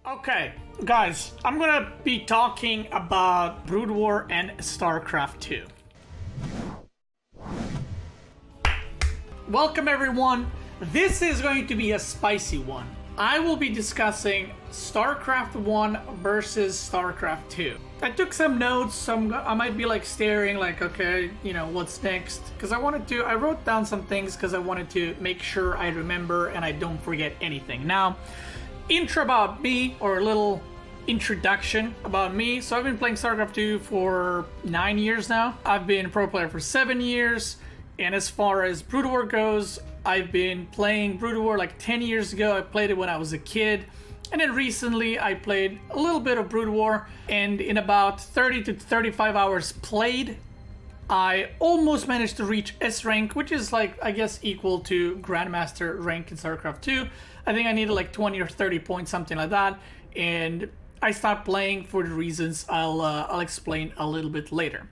Okay, guys, I'm gonna be talking about Brood War and StarCraft II. Welcome everyone. This is going to be a spicy one. I will be discussing StarCraft 1 versus StarCraft II. I took some notes, I might be like staring like, okay, you know, what's next? Because I wrote down some things because I wanted to make sure I remember and I don't forget anything. Now, intro about me, or a little introduction about me. So I've been playing StarCraft 2 for 9 years now. I've been a pro player for 7 years. And as far as Brood War goes, I've been playing Brood War like 10 years ago. I played it when I was a kid. And then recently I played a little bit of Brood War. And in about 30 to 35 hours played, I almost managed to reach S rank, which is like, I guess, equal to Grandmaster rank in StarCraft 2. I think I needed like 20 or 30 points, something like that. And I stopped playing for the reasons I'll explain a little bit later.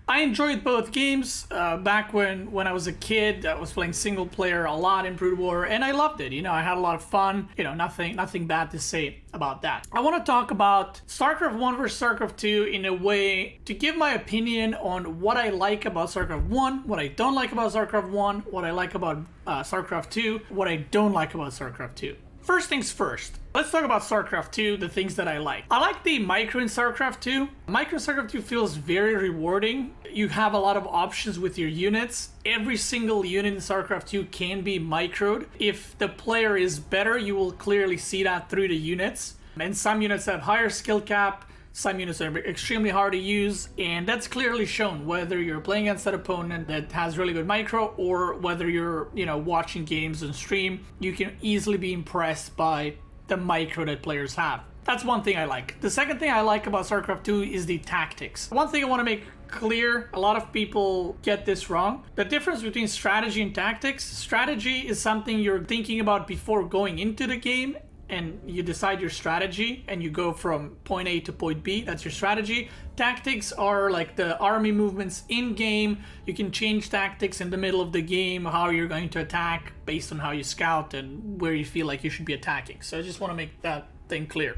I enjoyed both games. Back when I was a kid, I was playing single player a lot in Brood War, and I loved it. You know, I had a lot of fun. You know, nothing bad to say about that. I want to talk about StarCraft 1 versus StarCraft 2 in a way to give my opinion on what I like about StarCraft 1, what I don't like about StarCraft 1, what I like about StarCraft 2, what I don't like about StarCraft 2. First things first, let's talk about StarCraft 2, the things that I like. I like the micro in StarCraft 2. Micro in StarCraft 2 feels very rewarding. You have a lot of options with your units. Every single unit in StarCraft 2 can be microed. If the player is better, you will clearly see that through the units. And some units have higher skill cap, some units are extremely hard to use, and that's clearly shown whether you're playing against an opponent that has really good micro or whether you're, you know, watching games on stream. You can easily be impressed by the micro that players have. That's one thing I like. The second thing I like about StarCraft 2 is the tactics. One thing I want to make clear, a lot of people get this wrong. The difference between strategy and tactics: strategy is something you're thinking about before going into the game, and you decide your strategy and you go from point A to point B. That's your strategy. Tactics are like the army movements in game. You can change tactics in the middle of the game, how you're going to attack based on how you scout and where you feel like you should be attacking. So I just want to make that thing clear.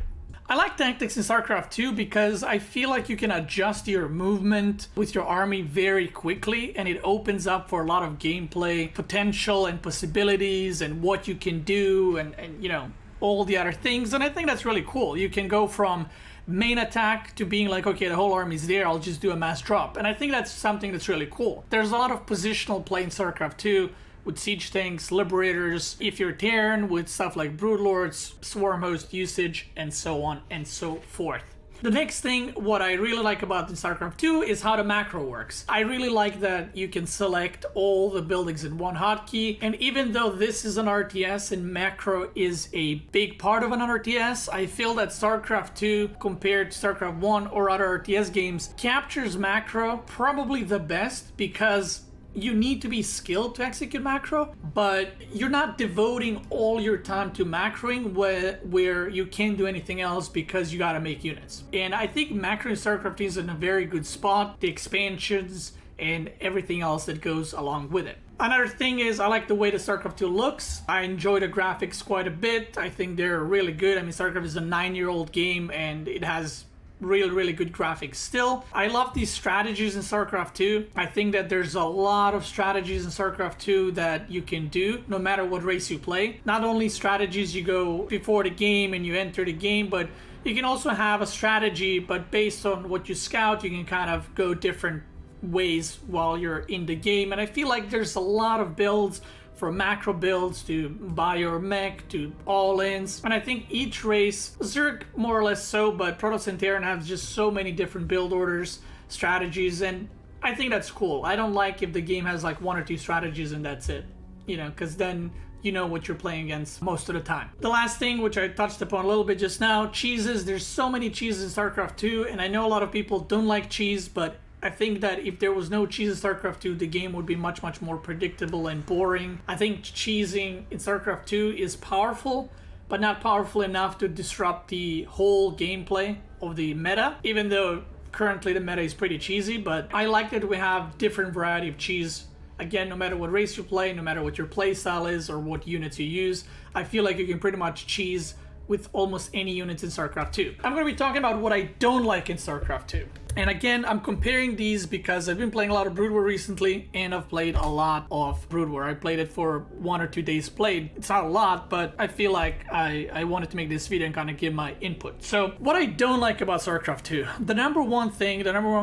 I like tactics in StarCraft 2 because I feel like you can adjust your movement with your army very quickly, and it opens up for a lot of gameplay potential and possibilities and what you can do and you know, all the other things. And I think that's really cool. You can go from main attack to being like, okay, the whole army's there, I'll just do a mass drop. And I think that's something that's really cool. There's a lot of positional play in StarCraft 2 with siege tanks, liberators, if you're Terran, with stuff like broodlords, swarm host usage, and so on and so forth. The next thing, what I really like about the StarCraft 2 is how the macro works. I really like that you can select all the buildings in one hotkey, and even though this is an RTS and macro is a big part of an RTS, I feel that StarCraft 2 compared to StarCraft 1 or other RTS games captures macro probably the best, because you need to be skilled to execute macro, but you're not devoting all your time to macroing where you can't do anything else because you gotta make units. And I think macro in StarCraft is in a very good spot, the expansions and everything else that goes along with it. Another thing is I like the way the StarCraft 2 looks. I enjoy the graphics quite a bit. I think they're really good. I mean, StarCraft is a 9-year-old game and it has really good graphics still. I love these strategies in StarCraft 2. I think that there's a lot of strategies in StarCraft 2 that you can do no matter what race you play. Not only strategies you go before the game and you enter the game, but you can also have a strategy, but based on what you scout, you can kind of go different ways while you're in the game. And I feel like there's a lot of builds, from macro builds to bio mech to all-ins, and I think each race, Zerg more or less so, but Protoss and Terran have just so many different build orders, strategies, and I think that's cool. I don't like if the game has like 1 or 2 strategies and that's it, you know, because then you know what you're playing against most of the time. The last thing, which I touched upon a little bit just now, cheeses. There's so many cheeses in StarCraft 2, and I know a lot of people don't like cheese, but I think that if there was no cheese in StarCraft 2, the game would be much more predictable and boring. I think cheesing in StarCraft 2 is powerful, but not powerful enough to disrupt the whole gameplay of the meta, even though currently the meta is pretty cheesy. But I like that we have different variety of cheese Again, no matter what race you play, no matter what your play style is or what units you use, I feel like you can pretty much cheese with almost any units in StarCraft 2. I'm going to be talking about what I don't like in StarCraft 2. And again, I'm comparing these because I've been playing a lot of Brood War recently, and I've played a lot of Brood War. I played it for 1 or 2 days played. It's not a lot, but I feel like I wanted to make this video and kind of give my input. So what I don't like about StarCraft 2, the number one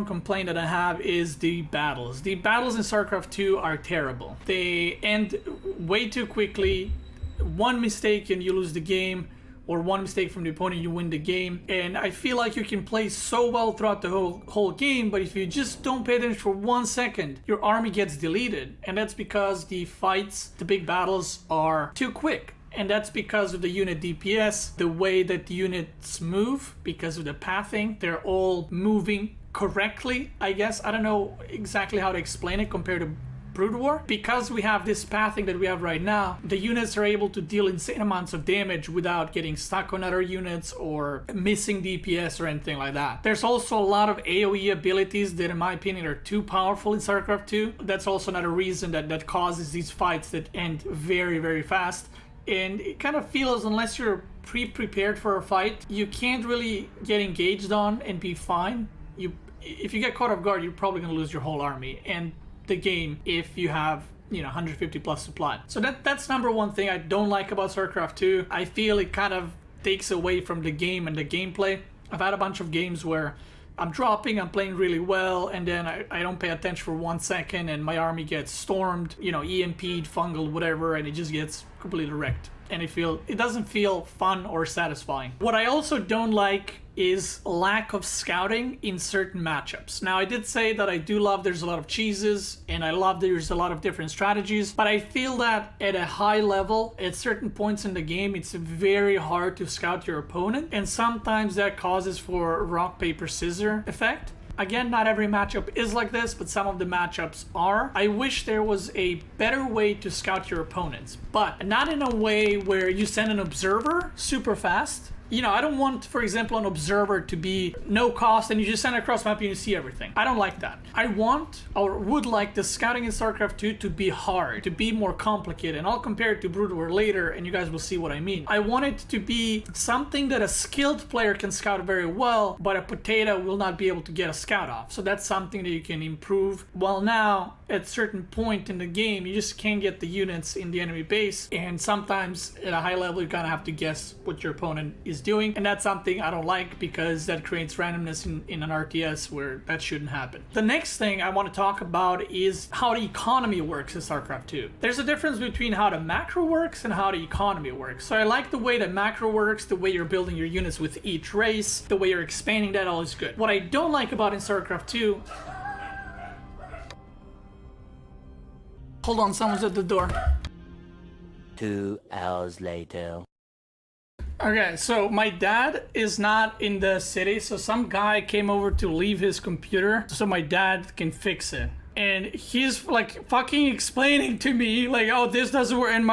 complaint that I have is the battles. The battles in StarCraft 2 are terrible. They end way too quickly. One mistake and you lose the game, or one mistake from the opponent, you win the game. And I feel like you can play so well throughout the whole game, but if you just don't pay attention for 1 second, your army gets deleted. And that's because the fights, the big battles, are too quick. And that's because of the unit DPS, the way that the units move, because of the pathing. They're all moving correctly, I guess. I don't know exactly how to explain it compared to Brood War. Because we have this pathing that we have right now, the units are able to deal insane amounts of damage without getting stuck on other units or missing DPS or anything like that. There's also a lot of AoE abilities that in my opinion are too powerful in StarCraft 2. That's also another reason that causes these fights that end very, very fast. And it kind of feels, unless you're pre-prepared for a fight, you can't really get engaged on and be fine. If you get caught off guard, you're probably going to lose your whole army and the game if you have 150 plus supply. So that's number one thing I don't like about StarCraft 2. I feel it kind of takes away from the game and the gameplay. I've had a bunch of games where I'm playing really well, and then I don't pay attention for 1 second and my army gets stormed, EMP'd, fungal, whatever, and it just gets completely wrecked. And it doesn't feel fun or satisfying. What I also don't like is lack of scouting in certain matchups. Now, I did say that I do love there's a lot of cheeses, and I love there's a lot of different strategies, but I feel that at a high level, at certain points in the game, it's very hard to scout your opponent, and sometimes that causes for rock, paper, scissors effect. Again, not every matchup is like this, but some of the matchups are. I wish there was a better way to scout your opponents, but not in a way where you send an observer super fast. I don't want, for example, an observer to be no cost and you just send it across the map and you see everything. I don't like that. I want, or would like, the scouting in StarCraft 2 to be hard, to be more complicated. And I'll compare it to Brood War later and you guys will see what I mean. I want it to be something that a skilled player can scout very well, but a potato will not be able to get a scout off. So that's something that you can improve. Well, now, at a certain point in the game, you just can't get the units in the enemy base. And sometimes at a high level, you kind of have to guess what your opponent is doing, and that's something I don't like because that creates randomness in an RTS where that shouldn't happen. The next thing I want to talk about is how the economy works in StarCraft 2. There's a difference between how the macro works and how the economy works. So I like the way that macro works, the way you're building your units with each race, the way you're expanding, that all is good. What I don't like about in StarCraft 2... Hold on, someone's at the door. 2 hours later. Okay, so my dad is not in the city, so some guy came over to leave his computer so my dad can fix it. And he's like fucking explaining to me like, oh, this doesn't work, and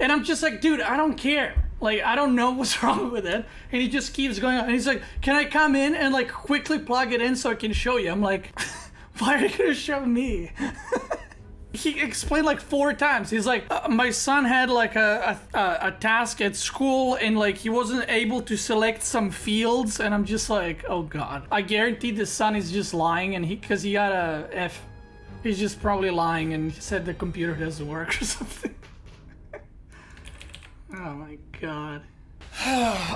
and I'm just like, dude, I don't care. Like, I don't know what's wrong with it. And he just keeps going on. And he's like, can I come in and like quickly plug it in so I can show you? I'm like, why are you gonna show me? He explained like 4 times. He's like, my son had like a task at school and like he wasn't able to select some fields, and I'm just like, oh god. I guarantee the son is just lying, and because he got a F, he's just probably lying and he said the computer doesn't work or something. Oh my god.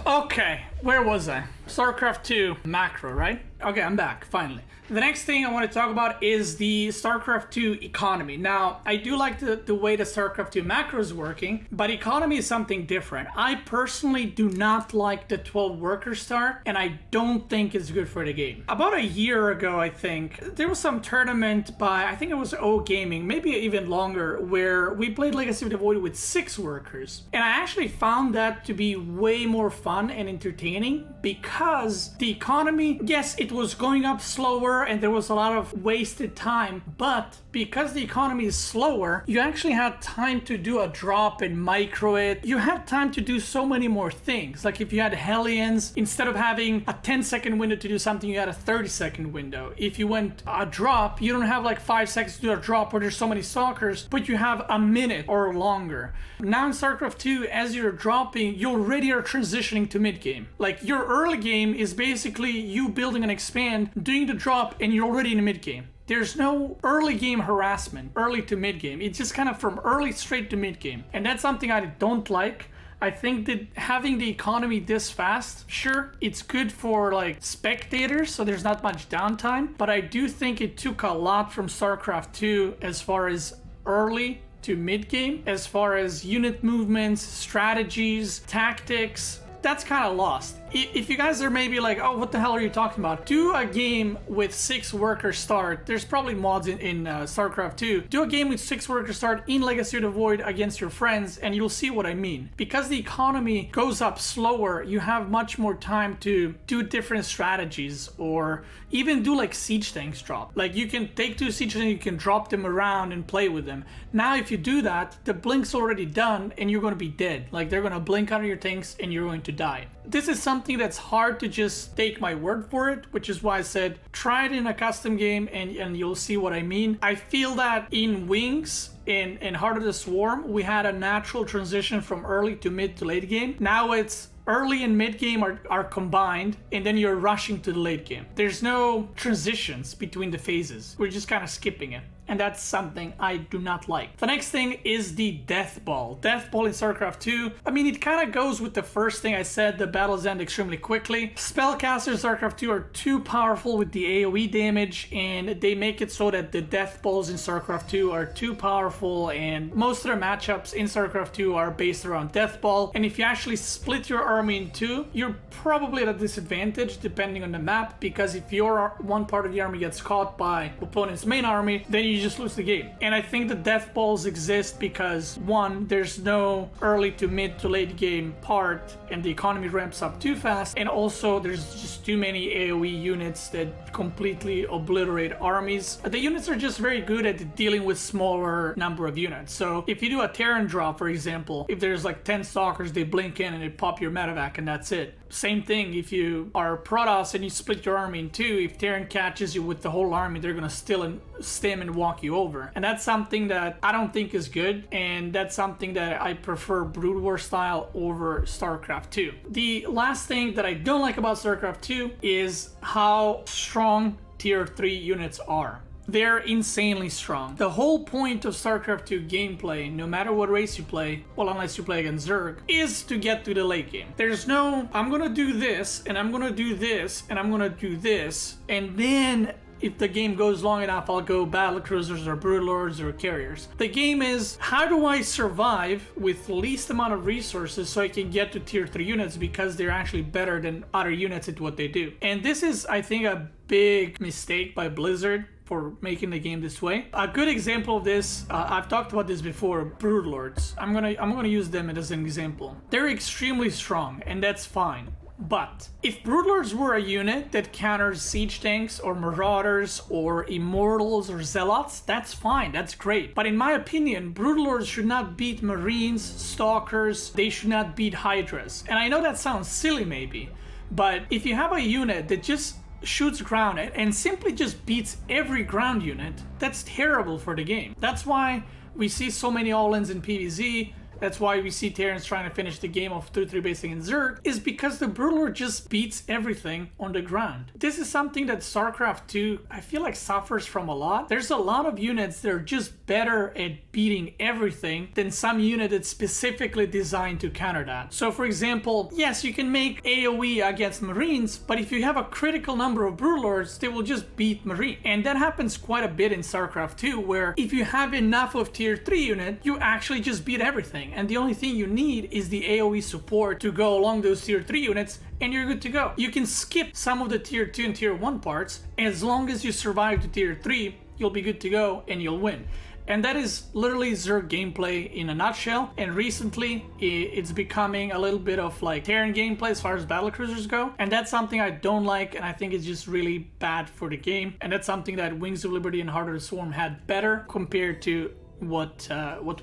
Okay, where was I? StarCraft 2 macro, right? Okay, I'm back, finally. The next thing I want to talk about is the StarCraft 2 economy. Now, I do like the way the StarCraft 2 macro is working, but economy is something different. I personally do not like the 12 worker start, and I don't think it's good for the game. About a year ago, I think, there was some tournament by, I think it was O Gaming, maybe even longer, where we played Legacy of the Void with 6 workers. And I actually found that to be way more fun and entertaining because the economy, yes, it was going up slower and there was a lot of wasted time, but because the economy is slower, you actually had time to do a drop and micro it. You had time to do so many more things. Like if you had Hellions, instead of having a 10-second window to do something, you had a 30-second window. If you went a drop, you don't have like 5 seconds to do a drop where there's so many stalkers, but you have a minute or longer. Now in StarCraft II, as you're dropping, you already are transitioning to mid-game. Like your early game is basically you building an expand, doing the drop, and you're already in the mid-game. There's no early game harassment, early to mid game. It's just kind of from early straight to mid game. And that's something I don't like. I think that having the economy this fast, sure, it's good for like spectators, so there's not much downtime. But I do think it took a lot from StarCraft II as far as early to mid game, as far as unit movements, strategies, tactics. That's kind of lost. If you guys are maybe like, oh, what the hell are you talking about? Do a game with 6 workers start. There's probably mods in StarCraft 2. Do a game with 6 workers start in Legacy of the Void against your friends, and you'll see what I mean. Because the economy goes up slower, you have much more time to do different strategies, or even do like siege tanks drop. Like you can take 2 siege tanks, you can drop them around and play with them. Now if you do that, the blink's already done and you're going to be dead. Like they're going to blink out of your tanks and you're going to die. This is something that's hard to just take my word for it, which is why I said try it in a custom game and you'll see what I mean. I feel that in Wings, in Heart of the Swarm, we had a natural transition from early to mid to late game. Now it's early and mid game are combined, and then you're rushing to the late game. There's no transitions between the phases. We're just kind of skipping it. And that's something I do not like. The next thing is the Death Ball. Death Ball in StarCraft 2. I mean, it kind of goes with the first thing I said, the battles end extremely quickly. Spellcasters in StarCraft 2 are too powerful with the AoE damage, and they make it so that the Death Balls in StarCraft 2 are too powerful, and most of their matchups in StarCraft 2 are based around Death Ball. And if you actually split your army in 2, you're probably at a disadvantage depending on the map, because if your one part of the army gets caught by opponent's main army, then you just lose the game. And I think the Death Balls exist because, one, there's no early to mid to late game part and the economy ramps up too fast, and also there's just too many AoE units that completely obliterate armies. The units are just very good at dealing with smaller number of units. So if you do a Terran drop, for example, if there's like 10 stalkers, they blink in and they pop your medevac and that's it. Same thing if you are Protoss and you split your army in 2, if Terran catches you with the whole army, they're gonna steal and stem and walk you over. And that's something that I don't think is good, and that's something that I prefer Brood War style over StarCraft 2. The last thing that I don't like about StarCraft 2 is how strong tier 3 units are. They're insanely strong. The whole point of StarCraft 2 gameplay, no matter what race you play, well, unless you play against Zerg, is to get to the late game. There's no, I'm gonna do this, and I'm gonna do this, and I'm gonna do this, and then if the game goes long enough, I'll go battle cruisers or broodlords or carriers. The game is, how do I survive with least amount of resources so I can get to tier 3 units because they're actually better than other units at what they do. And this is, I think, a big mistake by Blizzard for making the game this way. A good example of this, I've talked about this before, broodlords. I'm gonna use them as an example. They're extremely strong, and that's fine. But if broodlords were a unit that counters siege tanks or marauders or immortals or zealots, that's fine, that's great. But in my opinion, broodlords should not beat marines, stalkers, they should not beat hydras. And I know that sounds silly maybe, but if you have a unit that just shoots ground and simply just beats every ground unit, that's terrible for the game. That's why we see so many all-ins in PvZ. That's why we see Terrans trying to finish the game of 2-3 basing in Zerg, is because the Broodlord just beats everything on the ground. This is something that StarCraft 2, I feel like, suffers from a lot. There's a lot of units that are just better at beating everything than some unit that's specifically designed to counter that. So for example, yes, you can make AoE against Marines, but if you have a critical number of Broodlords, they will just beat Marine. And that happens quite a bit in StarCraft 2, where if you have enough of tier 3 unit, you actually just beat everything. And the only thing you need is the AoE support to go along those tier 3 units, and you're good to go. You can skip some of the tier 2 and tier 1 parts. As long as you survive to tier 3, you'll be good to go and you'll win. And that is literally Zerg gameplay in a nutshell. And recently, it's becoming a little bit of like Terran gameplay as far as battlecruisers go. And that's something I don't like, and I think it's just really bad for the game. And that's something that Wings of Liberty and Heart of the Swarm had better compared to what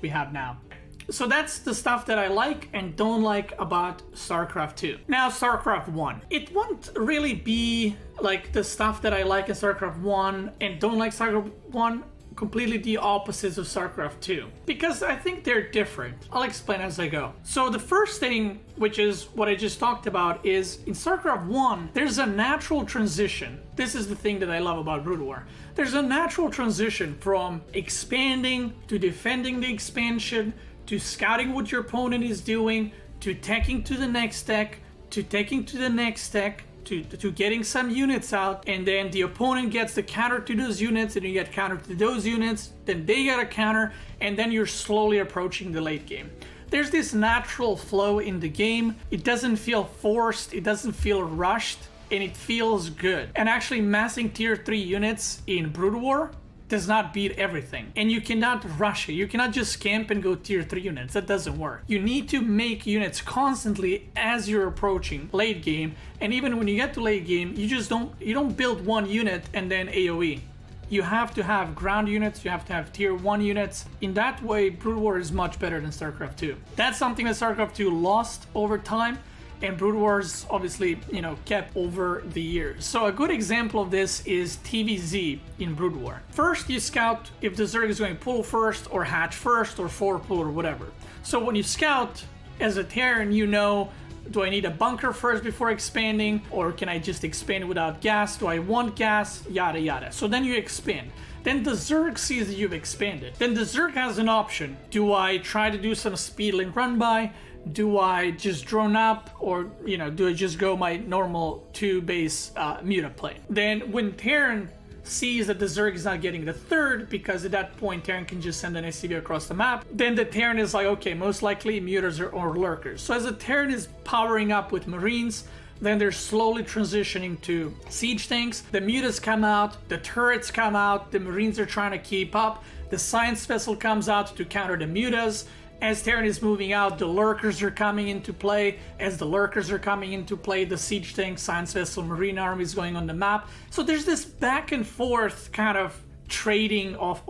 we have now. So that's the stuff that I like and don't like about StarCraft II. Now, StarCraft 1. It won't really be like the stuff that I like in StarCraft 1 and don't like StarCraft 1, completely the opposites of StarCraft 2, because I think they're different. I'll explain as I go. So the first thing, which is what I just talked about, is in StarCraft 1, there's a natural transition. This is the thing that I love about Brood War. There's a natural transition from expanding to defending the expansion, to scouting what your opponent is doing, to teching to the next tech, to teching to the next tech, to getting some units out, and then the opponent gets the counter to those units, and you get counter to those units, then they get a counter, and then you're slowly approaching the late game. There's this natural flow in the game. It doesn't feel forced, it doesn't feel rushed, and it feels good. And actually massing tier 3 units in Brood War does not beat everything, and you cannot rush it. You cannot just camp and go tier 3 units. That doesn't work. You need to make units constantly as you're approaching late game, and even when you get to late game, you don't build one unit and then AoE. You have to have ground units, you have to have tier 1 units. In that way, Brood War is much better than StarCraft 2. That's something that StarCraft 2 lost over time, and Brood Wars obviously, kept over the years. So a good example of this is TVZ in Brood War. First, you scout if the Zerg is going pull first, or hatch first, or 4-pull, or whatever. So when you scout as a Terran, do I need a bunker first before expanding, or can I just expand without gas? Do I want gas? Yada yada. So then you expand. Then the Zerg sees that you've expanded. Then the Zerg has an option. Do I try to do some speed link run by? Do I just drone up, or do I just go my normal 2 base muta play? Then when Terran sees that the Zerg is not getting the third, because at that point Terran can just send an SCV across the map, then the Terran is like, okay, most likely mutas or lurkers. So as the Terran is powering up with Marines, then they're slowly transitioning to siege tanks. The mutas come out, the turrets come out, the Marines are trying to keep up, the science vessel comes out to counter the mutas. As Terran is moving out, the lurkers are coming into play. As the lurkers are coming into play, the siege tank, science vessel, marine army is going on the map. So there's this back and forth kind of trading of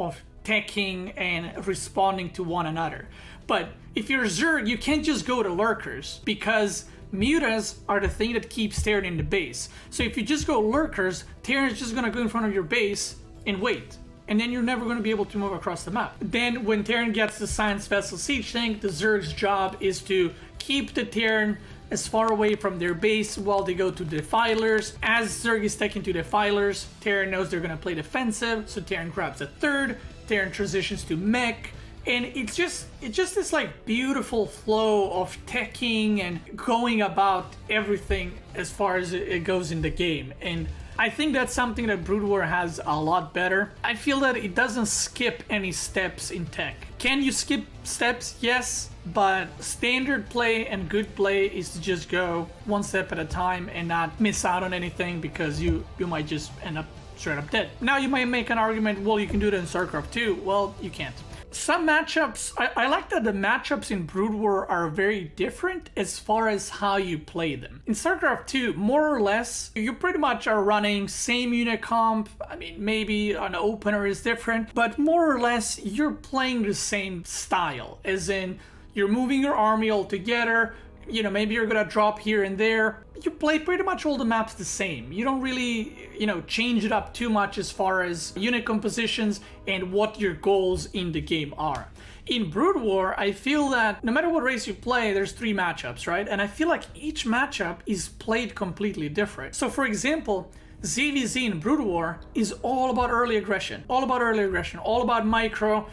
teching and responding to one another. But if you're Zerg, you can't just go to lurkers, because mutas are the thing that keeps Terran in the base. So if you just go lurkers, Terran is just going to go in front of your base and wait. And then you're never going to be able to move across the map. Then when Terran gets the science vessel siege tank, the Zerg's job is to keep the Terran as far away from their base while they go to defilers. As Zerg is taking to defilers, Terran knows they're going to play defensive, so Terran grabs a third, Terran transitions to mech, and it's just this like beautiful flow of teching and going about everything as far as it goes in the game. And I think that's something that Brood War has a lot better. I feel that it doesn't skip any steps in tech. Can you skip steps? Yes, but standard play and good play is to just go one step at a time and not miss out on anything, because you might just end up straight up dead. Now you might make an argument, well, you can do that in StarCraft 2. Well, you can't. Some matchups, I like that the matchups in Brood War are very different as far as how you play them. In StarCraft 2, more or less, you pretty much are running same unit comp. I mean, maybe an opener is different, but more or less, you're playing the same style, as in you're moving your army all together. Maybe you're gonna drop here and there. You play pretty much all the maps the same. You don't really, change it up too much as far as unit compositions and what your goals in the game are. In Brood War, I feel that no matter what race you play, there's 3 matchups, right? And I feel like each matchup is played completely different. So for example, ZVZ in Brood War is all about early aggression, all about micro,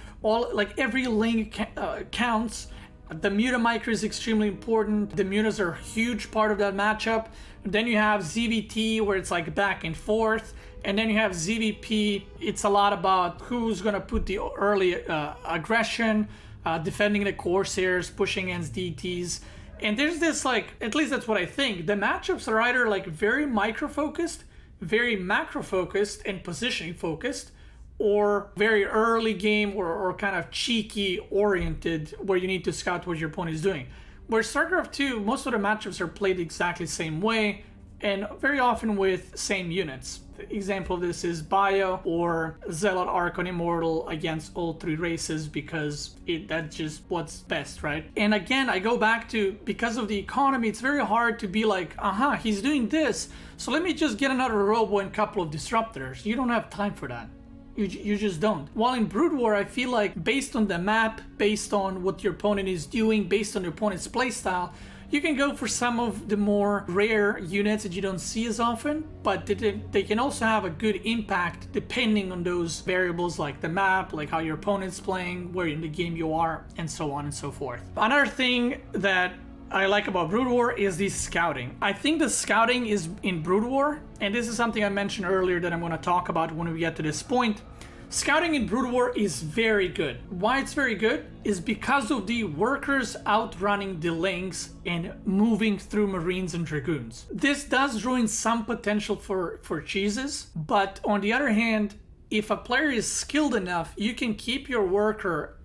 every link counts. The muta micro is extremely important. The mutas are a huge part of that matchup. Then you have ZVT, where it's like back and forth. And then you have ZVP. It's a lot about who's going to put the early aggression, defending the Corsairs, pushing against DTs. And there's this, at least that's what I think. The matchups are either very micro-focused, very macro-focused, and positioning-focused, or very early game or kind of cheeky oriented where you need to scout what your opponent is doing. Where StarCraft II, most of the matchups are played exactly the same way and very often with same units. The example of this is Bio or Zealot, Archon, Immortal against all three races because that's just what's best, right? And again, I go back to, because of the economy, it's very hard to be like, he's doing this, so let me just get another Robo and a couple of Disruptors. You don't have time for that. You just don't. While in Brood War, I feel like based on the map, based on what your opponent is doing, based on your opponent's playstyle, you can go for some of the more rare units that you don't see as often, but they can also have a good impact depending on those variables like the map, like how your opponent's playing, where in the game you are, and so on and so forth. Another thing that I like about Brood War is the scouting. I think the scouting is in Brood War, and this is something I mentioned earlier that I'm going to talk about when we get to this point. Scouting in Brood War is very good. Why it's very good is because of the workers outrunning the links and moving through Marines and Dragoons. This does ruin some potential for cheeses, but on the other hand, if a player is skilled enough, you can keep your worker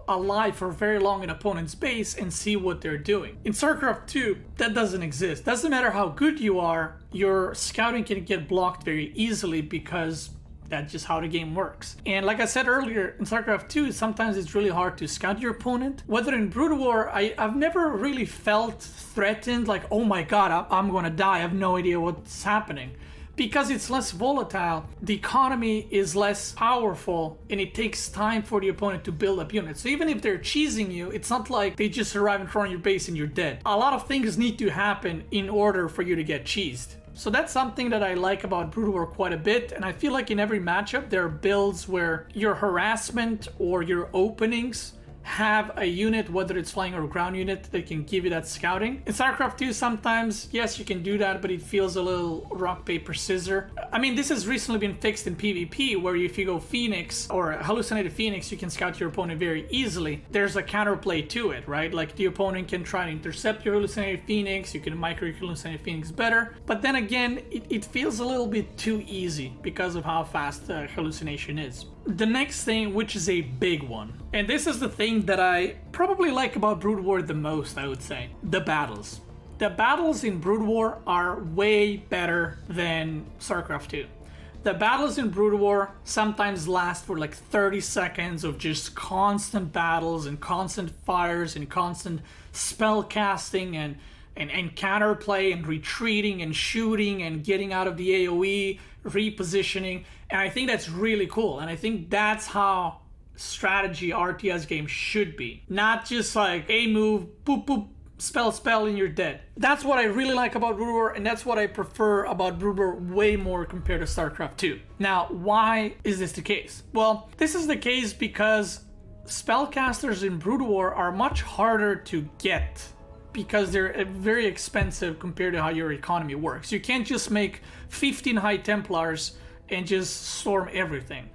alive for very long in opponent's base and see what they're doing. In StarCraft II, that doesn't exist. Doesn't matter how good you are, your scouting can get blocked very easily because that's just how the game works. And like I said earlier, in StarCraft II, sometimes it's really hard to scout your opponent. Whether in Brood War, I've never really felt threatened, like, oh my god, I'm gonna die, I have no idea what's happening. Because it's less volatile, the economy is less powerful, and it takes time for the opponent to build up units. So even if they're cheesing you, it's not like they just arrive in front of your base and you're dead. A lot of things need to happen in order for you to get cheesed. So that's something that I like about Brood War quite a bit, and I feel like in every matchup there are builds where your harassment or your openings have a unit, whether it's flying or ground unit, that can give you that scouting. In StarCraft II, sometimes, yes, you can do that, but it feels a little rock, paper, scissor. I mean, this has recently been fixed in PvP, where if you go Phoenix or Hallucinated Phoenix, you can scout your opponent very easily. There's a counterplay to it, right? Like the opponent can try to intercept your Hallucinated Phoenix, you can micro your Hallucinated Phoenix better, but then again, it feels a little bit too easy because of how fast hallucination is. The next thing, which is a big one, and this is the thing that I probably like about Brood War the most, I would say, the battles. The battles in Brood War are way better than StarCraft II. The battles in Brood War sometimes last for like 30 seconds of just constant battles and constant fires and constant spell casting and counterplay and retreating and shooting and getting out of the AoE, repositioning, and I think that's really cool, and I think that's how strategy RTS games should be. Not just like a move, boop boop, spell, and you're dead. That's what I really like about Brood War, and that's what I prefer about Brood War way more compared to StarCraft II. Now, why is this the case? Well, this is the case because spellcasters in Brood War are much harder to get, because they're very expensive compared to how your economy works. You can't just make 15 High Templars and just storm everything.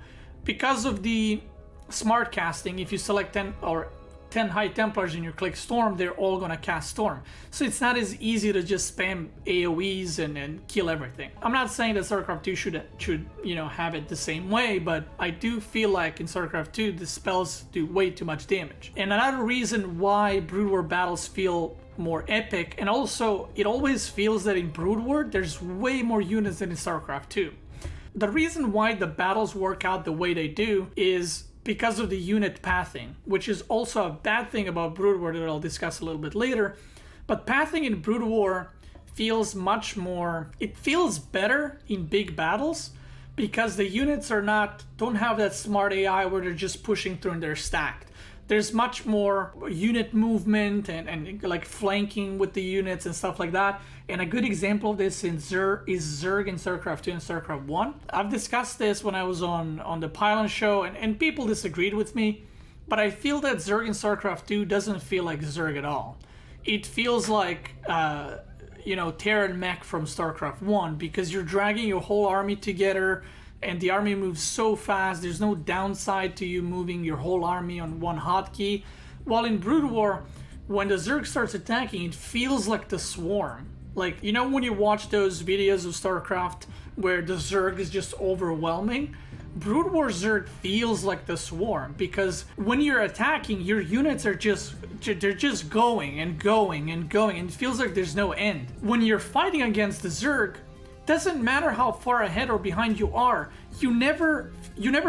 Because of the smart casting, if you select 10 High Templars in your click Storm, they're all gonna cast Storm. So it's not as easy to just spam AoEs and kill everything. I'm not saying that StarCraft II should have it the same way, but I do feel like in StarCraft II the spells do way too much damage. And another reason why Brood War battles feel more epic, and also it always feels that in Brood War there's way more units than in StarCraft II. The reason why the battles work out the way they do is because of the unit pathing, which is also a bad thing about Brood War that I'll discuss a little bit later. But pathing in Brood War feels it feels better in big battles because the units don't have that smart AI where they're just pushing through and they're stacked. There's much more unit movement and like flanking with the units and stuff like that. And a good example of this is Zerg in StarCraft II and StarCraft 1. I've discussed this when I was on the Pylon show, and people disagreed with me, but I feel that Zerg in StarCraft II doesn't feel like Zerg at all. It feels like Terran mech from StarCraft 1, because you're dragging your whole army together, and the army moves so fast, there's no downside to you moving your whole army on one hotkey. While in Brood War, when the Zerg starts attacking, it feels like the Swarm. Like, when you watch those videos of StarCraft where the Zerg is just overwhelming? Brood War Zerg feels like the Swarm, because when you're attacking, your units are they're just going and going and going, and it feels like there's no end. When you're fighting against the Zerg, doesn't matter how far ahead or behind you are, you never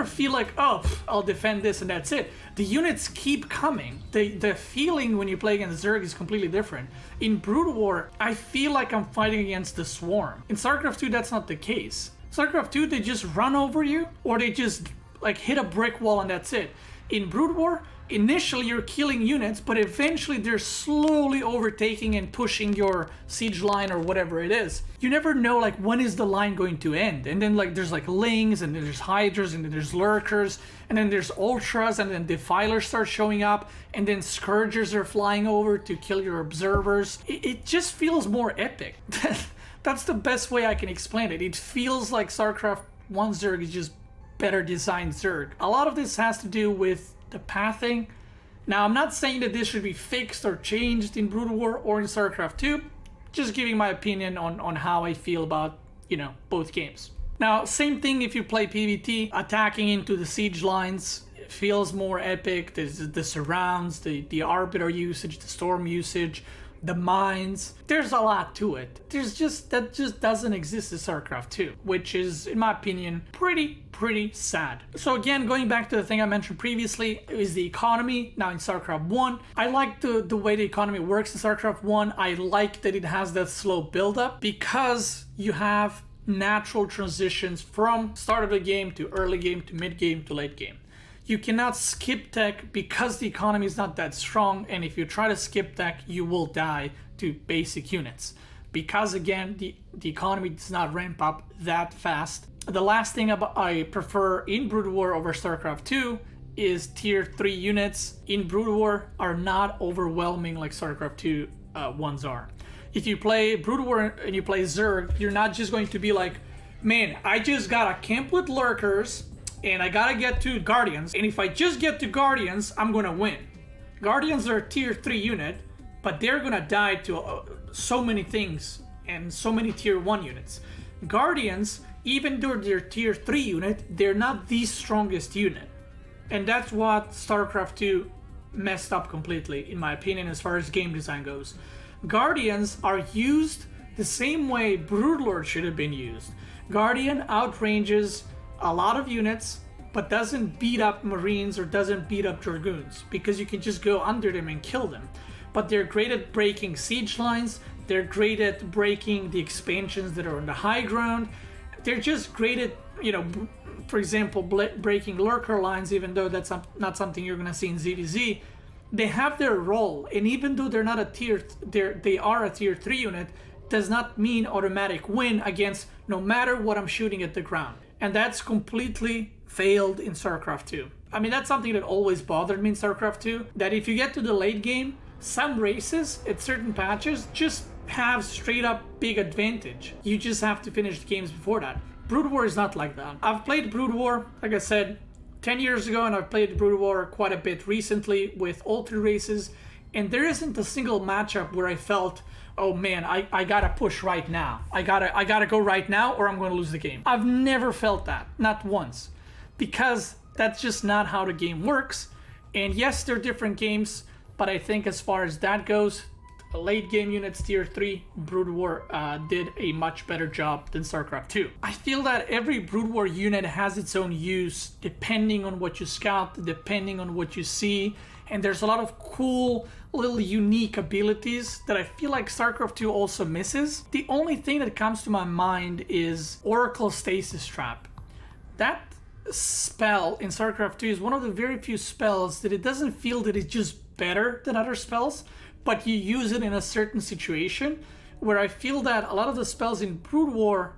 feel like, oh, I'll defend this and that's it. The units keep coming. The feeling when you play against Zerg is completely different. In Brood War, I feel like I'm fighting against the Swarm. In StarCraft II, that's not the case. StarCraft II, they just run over you, or they just like hit a brick wall and that's it. In Brood War, initially you're killing units, but eventually they're slowly overtaking and pushing your siege line or whatever it is. You never know like when is the line going to end, and then like there's like lings, and then there's hydras, and then there's lurkers, and then there's ultras, and then defilers start showing up, and then scourgers are flying over to kill your observers. It just feels more epic. That's the best way I can explain it. It feels like StarCraft 1 Zerg is just better designed Zerg. A lot of this has to do with the pathing. Now, I'm not saying that this should be fixed or changed in Brood War or in StarCraft 2, just giving my opinion on how I feel about, both games. Now, same thing if you play PvT, attacking into the siege lines feels more epic. There's the surrounds, the arbiter usage, the storm usage, the mines. There's a lot to it. That just doesn't exist in StarCraft 2, which is, in my opinion, pretty sad. So again, going back to the thing I mentioned previously, is the economy now in StarCraft 1. I like the way the economy works in StarCraft 1. I like that it has that slow build-up, because you have natural transitions from start of the game to early game to mid game to late game. You cannot skip tech because the economy is not that strong, and if you try to skip tech, you will die to basic units. Because again, the economy does not ramp up that fast. The last thing I prefer in Brood War over StarCraft 2 is tier 3 units in Brood War are not overwhelming like StarCraft 2 ones are. If you play Brood War and you play Zerg, you're not just going to be like, man, I just got a camp with lurkers, and I gotta get to Guardians, and if I just get to Guardians, I'm gonna win. Guardians are a tier 3 unit, but they're gonna die to so many things and so many tier 1 units. Guardians, even though they're tier 3 unit, they're not the strongest unit. And that's what StarCraft 2 messed up completely, in my opinion, as far as game design goes. Guardians are used the same way Broodlord should have been used. Guardian outranges a lot of units, but doesn't beat up Marines or doesn't beat up Dragoons, because you can just go under them and kill them. But they're great at breaking siege lines, they're great at breaking the expansions that are on the high ground, they're just great at, for example, breaking lurker lines, even though that's not something you're going to see in ZVZ. They have their role, and even though they're not they are a tier 3 unit, does not mean automatic win against no matter what I'm shooting at the ground. And that's completely failed in StarCraft 2. I mean, that's something that always bothered me in StarCraft 2, that if you get to the late game, some races at certain patches just have straight up big advantage. You just have to finish the games before that. Brood War is not like that. I've played Brood War, like I said, 10 years ago, and I've played Brood War quite a bit recently with all 3 races, and there isn't a single matchup where I felt, oh man, I gotta push right now. I gotta go right now or I'm gonna lose the game. I've never felt that, not once, because that's just not how the game works. And yes, they're different games, but I think as far as that goes, late game units tier 3, Brood War did a much better job than StarCraft 2. I feel that every Brood War unit has its own use depending on what you scout, depending on what you see, and there's a lot of cool little unique abilities that I feel like StarCraft 2 also misses. The only thing that comes to my mind is Oracle Stasis Trap. That spell in StarCraft 2 is one of the very few spells that it doesn't feel that it's just better than other spells, but you use it in a certain situation, where I feel that a lot of the spells in Brood War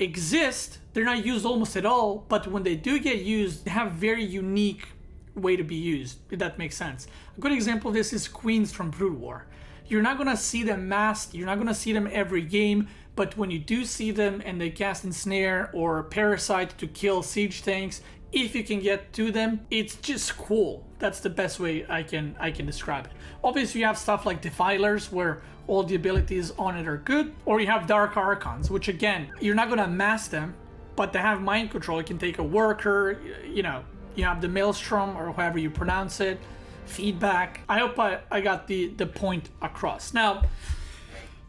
exist, they're not used almost at all, but when they do get used, they have very unique way to be used, if that makes sense. A good example of this is Queens from Brood War. You're not gonna see them masked, you're not gonna see them every game, but when you do see them and they cast Ensnare or Parasite to kill siege tanks, if you can get to them, it's just cool. That's the best way I can describe it. Obviously you have stuff like Defilers where all the abilities on it are good, or you have Dark Archons, which again, you're not gonna mask them, but they have mind control. You can take a worker, you know, you have the maelstrom or however you pronounce it, feedback. I hope I got the point across. Now,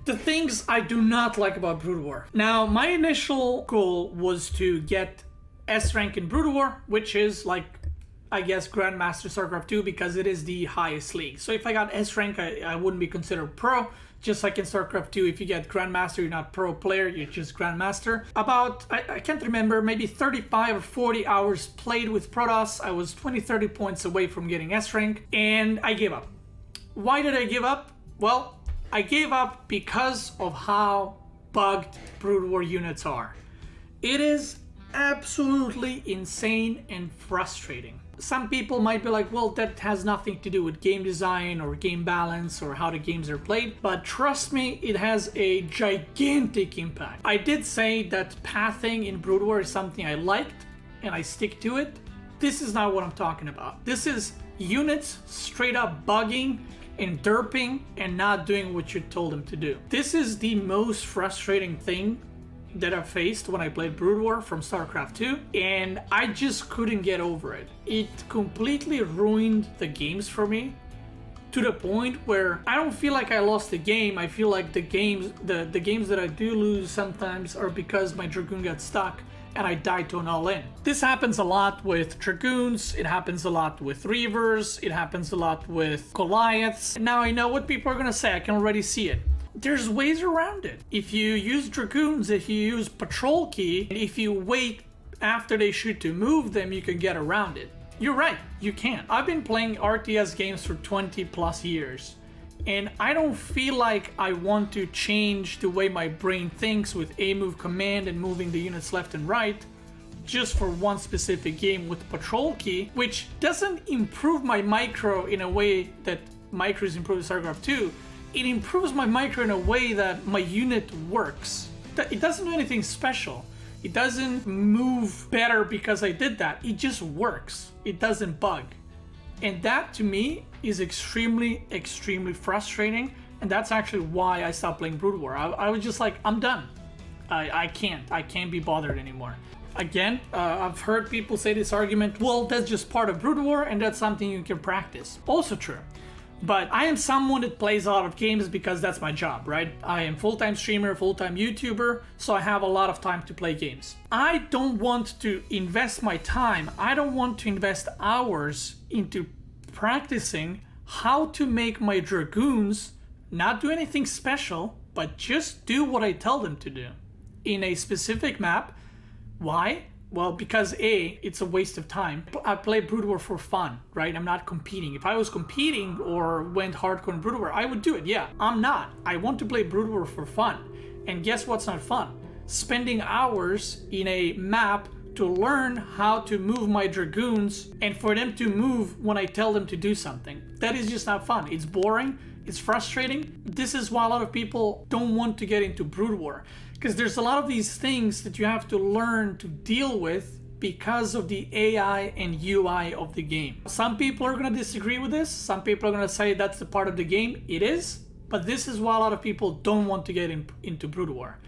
the things I do not like about Brood War. Now, my initial goal was to get S rank in Brood War, which is like, I guess, Grandmaster StarCraft II, because it is the highest league. So if I got S rank, I wouldn't be considered pro. Just like in StarCraft II, if you get Grandmaster, you're not pro player, you're just Grandmaster. About, I can't remember, maybe 35 or 40 hours played with Protoss. I was 20-30 points away from getting S rank, and I gave up. Why did I give up? Well, I gave up because of how bugged Brood War units are. It is absolutely insane and frustrating. Some people might be like, well, that has nothing to do with game design or game balance or how the games are played, but trust me, it has a gigantic impact. I did say that pathing in Brood War is something I liked, and I stick to it. This is not what I'm talking about. This is units straight up bugging and derping and not doing what you told them to do. This is the most frustrating thing that I faced when I played Brood War from StarCraft II, and I just couldn't get over it. It completely ruined the games for me, to the point where I don't feel like I lost the game. I feel like the games that I do lose sometimes are because my Dragoon got stuck and I died to an all-in. This happens a lot with Dragoons, it happens a lot with Reavers, it happens a lot with Goliaths. Now I know what people are gonna say, I can already see it. There's ways around it. If you use Dragoons, if you use Patrol Key, if you wait after they shoot to move them, you can get around it. You're right, you can. I've been playing RTS games for 20 plus years, and I don't feel like I want to change the way my brain thinks with A move command and moving the units left and right just for one specific game with Patrol Key, which doesn't improve my micro in a way that micros improve StarCraft II. It improves my micro in a way that my unit works. It doesn't do anything special. It doesn't move better because I did that. It just works. It doesn't bug. And that to me is extremely, extremely frustrating. And that's actually why I stopped playing Brood War. I was just like, I'm done. I can't be bothered anymore. Again, I've heard people say this argument, well, that's just part of Brood War and that's something you can practice. Also true. But I am someone that plays a lot of games because that's my job, right? I am full-time streamer, full-time YouTuber, so I have a lot of time to play games. I don't want to invest my time, I don't want to invest hours into practicing how to make my Dragoons not do anything special, but just do what I tell them to do in a specific map. Why? Well, because A, it's a waste of time. I play Brood War for fun, right? I'm not competing. If I was competing or went hardcore in Brood War, I would do it, yeah. I'm not. I want to play Brood War for fun. And guess what's not fun? Spending hours in a map to learn how to move my Dragoons and for them to move when I tell them to do something. That is just not fun. It's boring. It's frustrating. This is why a lot of people don't want to get into Brood War. Because there's a lot of these things that you have to learn to deal with because of the AI and UI of the game. Some people are going to disagree with this. Some people are going to say that's the part of the game. It is. But this is why a lot of people don't want to get into Brood War.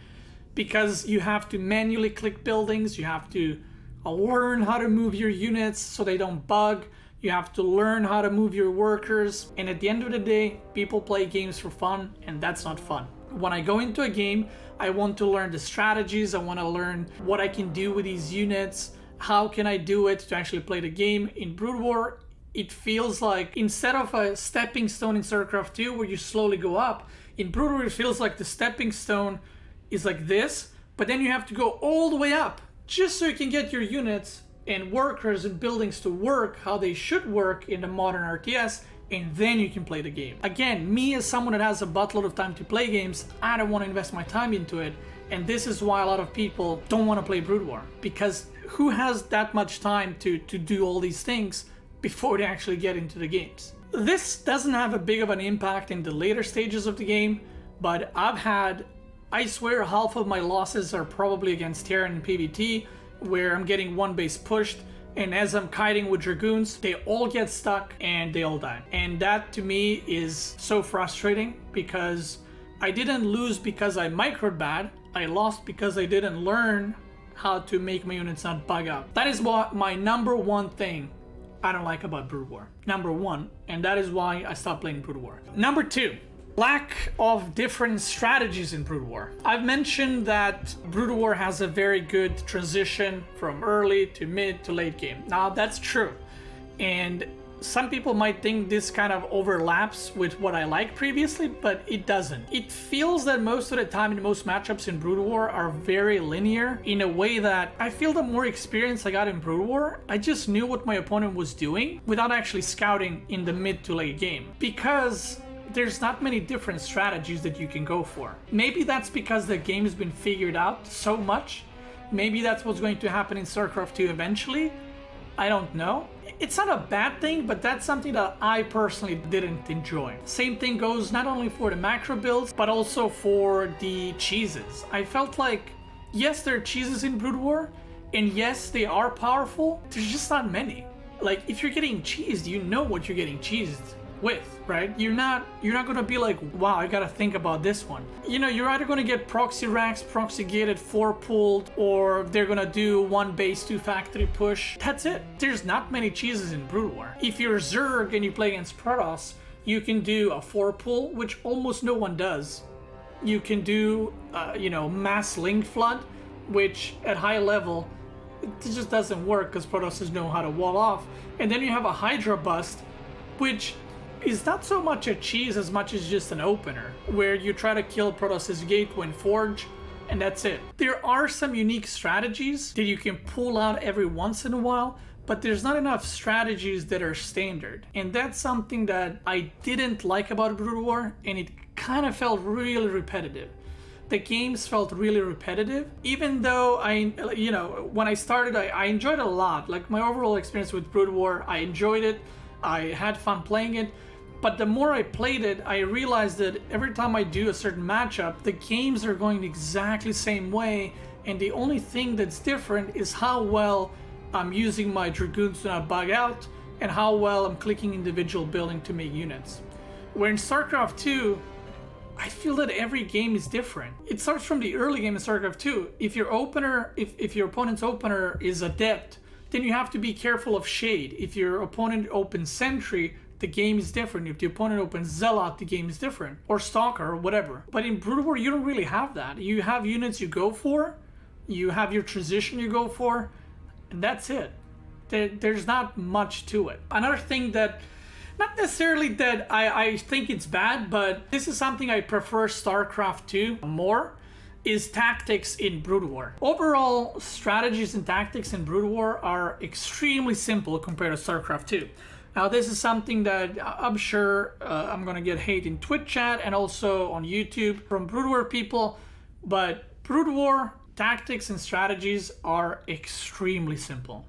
Because you have to manually click buildings. You have to learn how to move your units so they don't bug. You have to learn how to move your workers. And at the end of the day, people play games for fun, and that's not fun. When I go into a game, I want to learn the strategies. I want to learn what I can do with these units. How can I do it to actually play the game? In Brood War, it feels like instead of a stepping stone in StarCraft II where you slowly go up, in Brood War it feels like the stepping stone is like this, but then you have to go all the way up just so you can get your units and workers and buildings to work how they should work in the modern RTS, and then you can play the game. Again, me as someone that has a buttload of time to play games, I don't want to invest my time into it, and this is why a lot of people don't want to play Brood War, because who has that much time to do all these things before they actually get into the games? This doesn't have a big of an impact in the later stages of the game, but I swear half of my losses are probably against Terran and PvT, where I'm getting one base pushed, and as I'm kiting with Dragoons, they all get stuck and they all die. And that to me is so frustrating because I didn't lose because I microed bad. I lost because I didn't learn how to make my units not bug out. That is what my number one thing I don't like about Brood War. Number one, and that is why I stopped playing Brood War. Number two, lack of different strategies in Brood War. I've mentioned that Brood War has a very good transition from early to mid to late game. Now that's true, and some people might think this kind of overlaps with what I liked previously, but it doesn't. It feels that most of the time in most matchups in Brood War are very linear in a way that I feel the more experience I got in Brood War, I just knew what my opponent was doing without actually scouting in the mid to late game. Because there's not many different strategies that you can go for. Maybe that's because the game's been figured out so much. Maybe that's what's going to happen in StarCraft II eventually. I don't know. It's not a bad thing, but that's something that I personally didn't enjoy. Same thing goes not only for the macro builds, but also for the cheeses. I felt like, yes, there are cheeses in Brood War, and yes, they are powerful. There's just not many. Like, if you're getting cheesed, you know what you're getting cheesed with, right? You're not gonna be like, wow, I gotta think about this one. You know, you're either gonna get proxy racks, proxy gated, 4 pulled, or they're gonna do 1 base 2 factory push. That's it. There's not many cheeses in Brood War. If you're Zerg and you play against Protoss, you can do a 4 pull, which almost no one does. You can do mass link flood, which at high level it just doesn't work because Protosses know how to wall off. And then you have a Hydra bust, which is not so much a cheese as much as just an opener, where you try to kill Protoss' Gateway and Forge, and that's it. There are some unique strategies that you can pull out every once in a while, but there's not enough strategies that are standard. And that's something that I didn't like about Brood War, and it kind of felt really repetitive. The games felt really repetitive, even though when I started, I enjoyed it a lot. Like, my overall experience with Brood War, I enjoyed it. I had fun playing it, but the more I played it, I realized that every time I do a certain matchup, the games are going the exactly same way, and the only thing that's different is how well I'm using my Dragoons to not bug out, and how well I'm clicking individual building to make units. Where in StarCraft II, I feel that every game is different. It starts from the early game in StarCraft II. If your opponent's opener is Adept, then you have to be careful of Shade. If your opponent opens Sentry, the game is different. If the opponent opens Zealot, the game is different. Or Stalker, or whatever. But in Brood War, you don't really have that. You have units you go for, you have your transition you go for, and that's it. There's not much to it. Another thing that, not necessarily that I think it's bad, but this is something I prefer StarCraft II more, is tactics in Brood War. Overall, strategies and tactics in Brood War are extremely simple compared to StarCraft II. Now, this is something that I'm sure I'm gonna get hate in Twitch chat and also on YouTube from Brood War people, but Brood War tactics and strategies are extremely simple.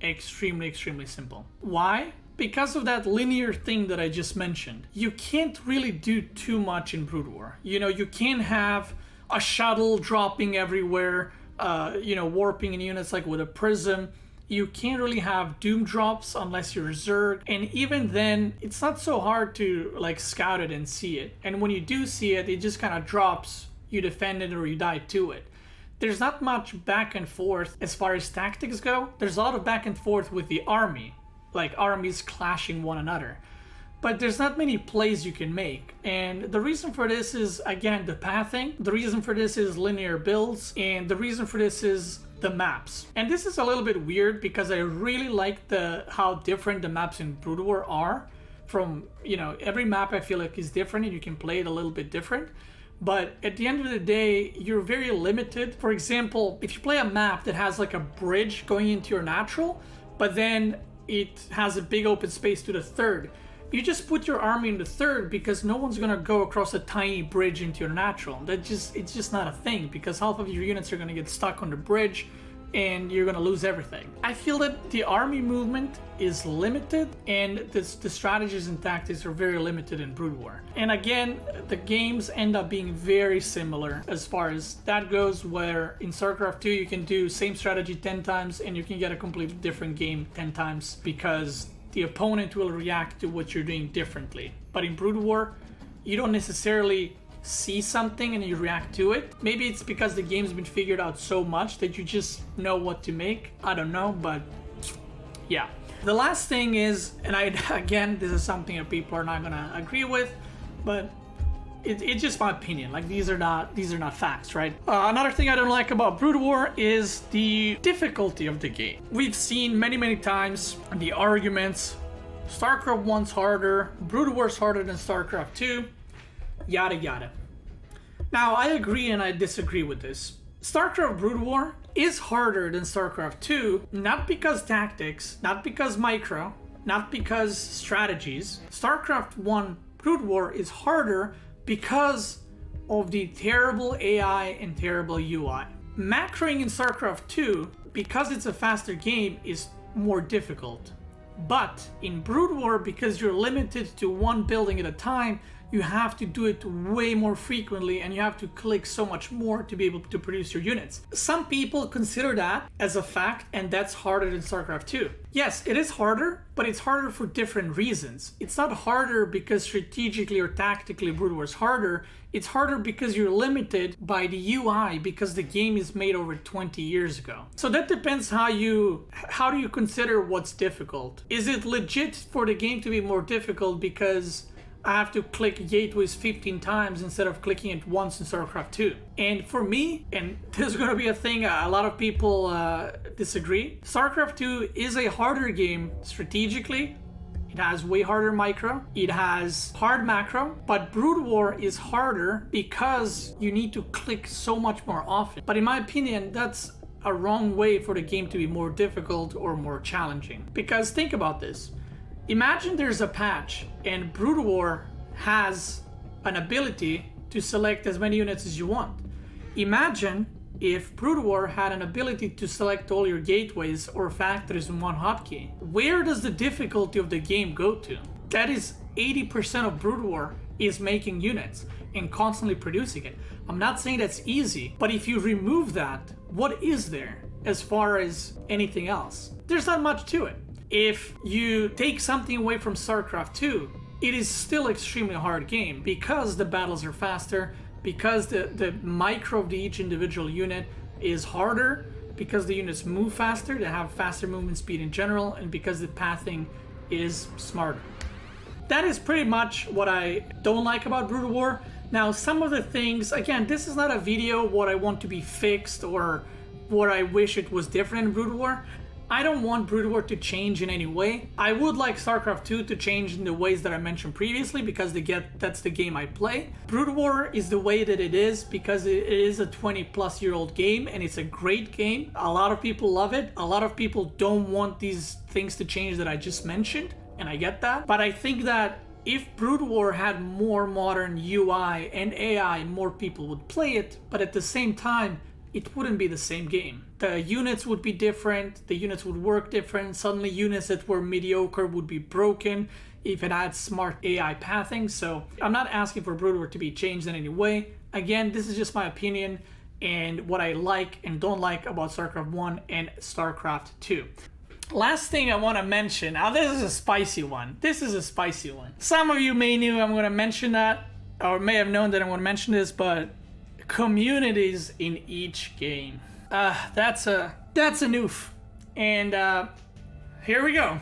Extremely simple. Why? Because of that linear thing that I just mentioned. You can't really do too much in Brood War. You know, you can't have a shuttle dropping everywhere, warping in units like with a prism. You can't really have doom drops unless you're Zerg, and even then, it's not so hard to like scout it and see it. And when you do see it, it just kind of drops, you defend it or you die to it. There's not much back and forth as far as tactics go. There's a lot of back and forth with the army, like armies clashing one another. But there's not many plays you can make. And the reason for this is, again, the pathing. The reason for this is linear builds. And the reason for this is the maps. And this is a little bit weird because I really like how different the maps in Brood War are. From, every map I feel like is different and you can play it a little bit different. But at the end of the day, you're very limited. For example, if you play a map that has like a bridge going into your natural, but then it has a big open space to the third, you just put your army in the third because no one's gonna go across a tiny bridge into your natural. It's just not a thing because half of your units are gonna get stuck on the bridge and you're gonna lose everything. I feel that the army movement is limited and the strategies and tactics are very limited in Brood War. And again, the games end up being very similar as far as that goes, where in StarCraft II you can do same strategy 10 times and you can get a completely different game 10 times because the opponent will react to what you're doing differently. But in Brood War, you don't necessarily see something and you react to it. Maybe it's because the game's been figured out so much that you just know what to make. I don't know, but yeah. The last thing is, and again, this is something that people are not gonna agree with, but it's just my opinion. Like, these are not facts, right? Another thing I don't like about Brood War is the difficulty of the game. We've seen many times the arguments, StarCraft 1's harder, Brood War's harder than StarCraft 2, yada yada. Now, I agree and I disagree with this. StarCraft Brood War is harder than StarCraft 2, not because tactics, not because micro, not because strategies. StarCraft 1 Brood War is harder because of the terrible AI and terrible UI. Macroing in StarCraft 2, because it's a faster game, is more difficult. But in Brood War, because you're limited to one building at a time, you have to do it way more frequently and you have to click so much more to be able to produce your units. Some people consider that as a fact, and that's harder than StarCraft 2. Yes, it is harder, but it's harder for different reasons. It's not harder because strategically or tactically Brood War is harder. It's harder because you're limited by the UI, because the game is made over 20 years ago. So that depends how do you consider what's difficult. Is it legit for the game to be more difficult because I have to click gateways 15 times instead of clicking it once in StarCraft 2? And for me, and this is gonna be a thing a lot of people disagree, StarCraft 2 is a harder game strategically. It has way harder micro, it has hard macro, but Brood War is harder because you need to click so much more often. But in my opinion, that's a wrong way for the game to be more difficult or more challenging. Because think about this. Imagine there's a patch and Brood War has an ability to select as many units as you want. Imagine if Brood War had an ability to select all your gateways or factories in one hotkey. Where does the difficulty of the game go to? That is 80% of Brood War is making units and constantly producing it. I'm not saying that's easy, but if you remove that, what is there as far as anything else? There's not much to it. If you take something away from StarCraft 2, it is still extremely hard game because the battles are faster, because the micro of each individual unit is harder, because the units move faster, they have faster movement speed in general, and because the pathing is smarter. That is pretty much what I don't like about Brood War. Now, some of the things, again, this is not a video what I want to be fixed or what I wish it was different in Brood War. I don't want Brood War to change in any way. I would like StarCraft 2 to change in the ways that I mentioned previously because that's the game I play. Brood War is the way that it is because it is a 20-plus-year-old game and it's a great game. A lot of people love it. A lot of people don't want these things to change that I just mentioned, and I get that. But I think that if Brood War had more modern UI and AI, more people would play it, but at the same time, it wouldn't be the same game. The units would be different, the units would work different, suddenly units that were mediocre would be broken if it had smart AI pathing. So I'm not asking for Brood War to be changed in any way. Again, this is just my opinion and what I like and don't like about StarCraft 1 and StarCraft 2. Last thing I want to mention, now this is a spicy one. Some of you may knew I'm going to mention that, or may have known that I'm going to mention this, but communities in each game. That's a noof. And here we go.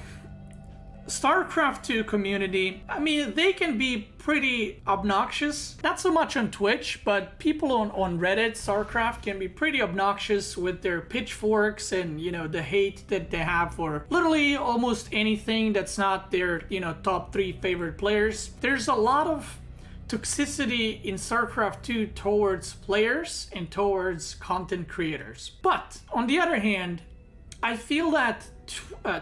StarCraft II community, I mean, they can be pretty obnoxious. Not so much on Twitch, but people on Reddit, StarCraft, can be pretty obnoxious with their pitchforks and, you know, the hate that they have for literally almost anything that's not their, you know, top 3 favorite players. There's a lot of toxicity in StarCraft 2 towards players and towards content creators. But on the other hand, I feel that